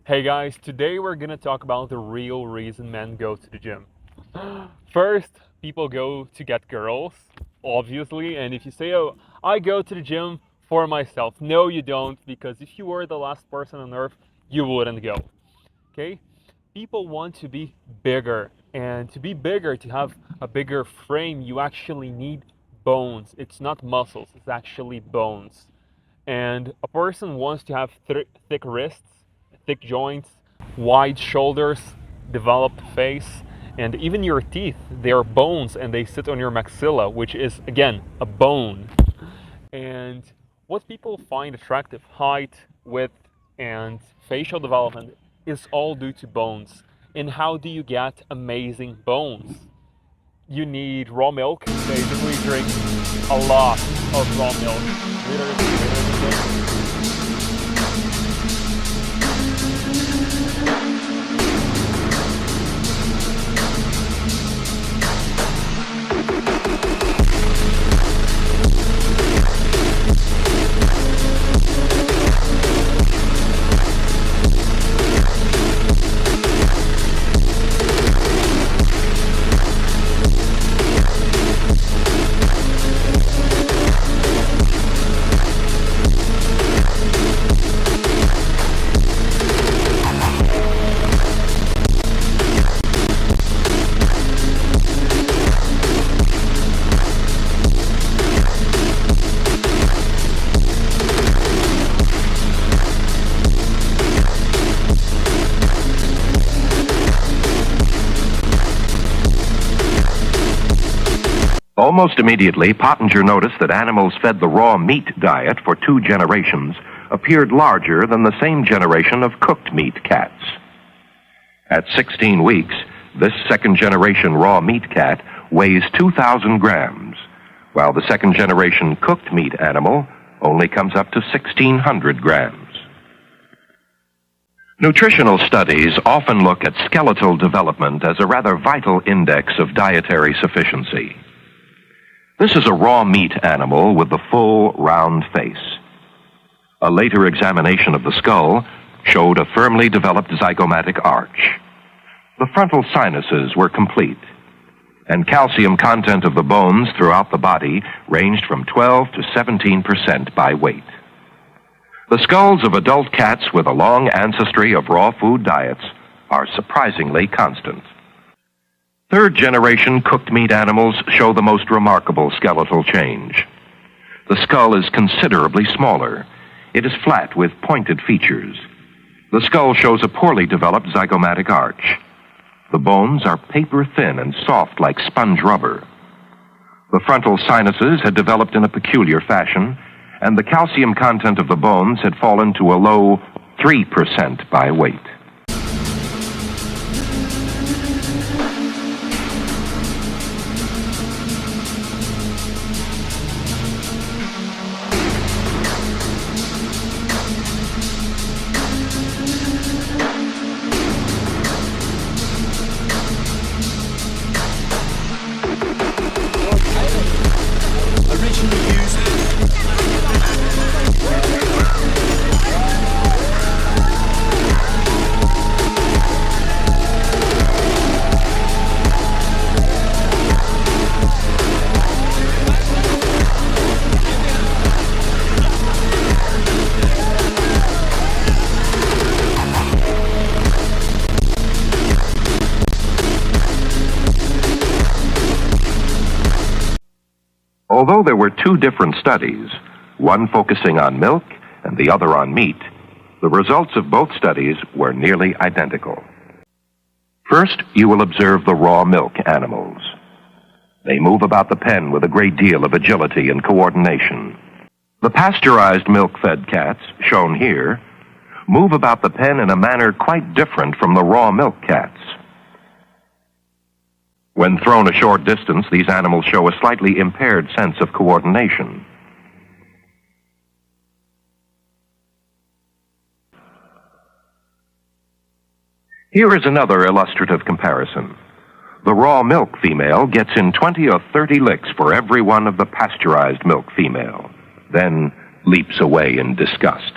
Hey guys, today we're gonna talk about the real reason men go to the gym. First, people go to get girls, obviously, and if you say, oh, I go to the gym for myself, no, you don't, because if you were the last person on earth, you wouldn't go. Okay? People want to be bigger, and to be bigger, to have a bigger frame, you actually need bones. It's not muscles, it's actually bones. And a person wants to have thick wrists, thick joints, wide shoulders, developed face, and even your teeth, they are bones and they sit on your maxilla, which is, again, a bone. And what people find attractive, height, width, and facial development, is all due to bones. And how do you get amazing bones? You need raw milk. Basically, drink a lot of raw milk. Literally. Almost immediately, Pottenger noticed that animals fed the raw meat diet for 2 generations appeared larger than the same generation of cooked meat cats. At 16 weeks, this second-generation raw meat cat weighs 2,000 grams, while the second-generation cooked meat animal only comes up to 1,600 grams. Nutritional studies often look at skeletal development as a rather vital index of dietary sufficiency. This is a raw meat animal with the full, round face. A later examination of the skull showed a firmly developed zygomatic arch. The frontal sinuses were complete, and calcium content of the bones throughout the body ranged from 12 to 17% by weight. The skulls of adult cats with a long ancestry of raw food diets are surprisingly constant. Third-generation cooked meat animals show the most remarkable skeletal change. The skull is considerably smaller. It is flat with pointed features. The skull shows a poorly developed zygomatic arch. The bones are paper-thin and soft like sponge rubber. The frontal sinuses had developed in a peculiar fashion, and the calcium content of the bones had fallen to a low 3% by weight. Although there were 2 different studies, one focusing on milk and the other on meat, the results of both studies were nearly identical. First, you will observe the raw milk animals. They move about the pen with a great deal of agility and coordination. The pasteurized milk-fed cats, shown here, move about the pen in a manner quite different from the raw milk cats. When thrown a short distance, these animals show a slightly impaired sense of coordination. Here is another illustrative comparison. The raw milk female gets in 20 or 30 licks for every one of the pasteurized milk female, then leaps away in disgust.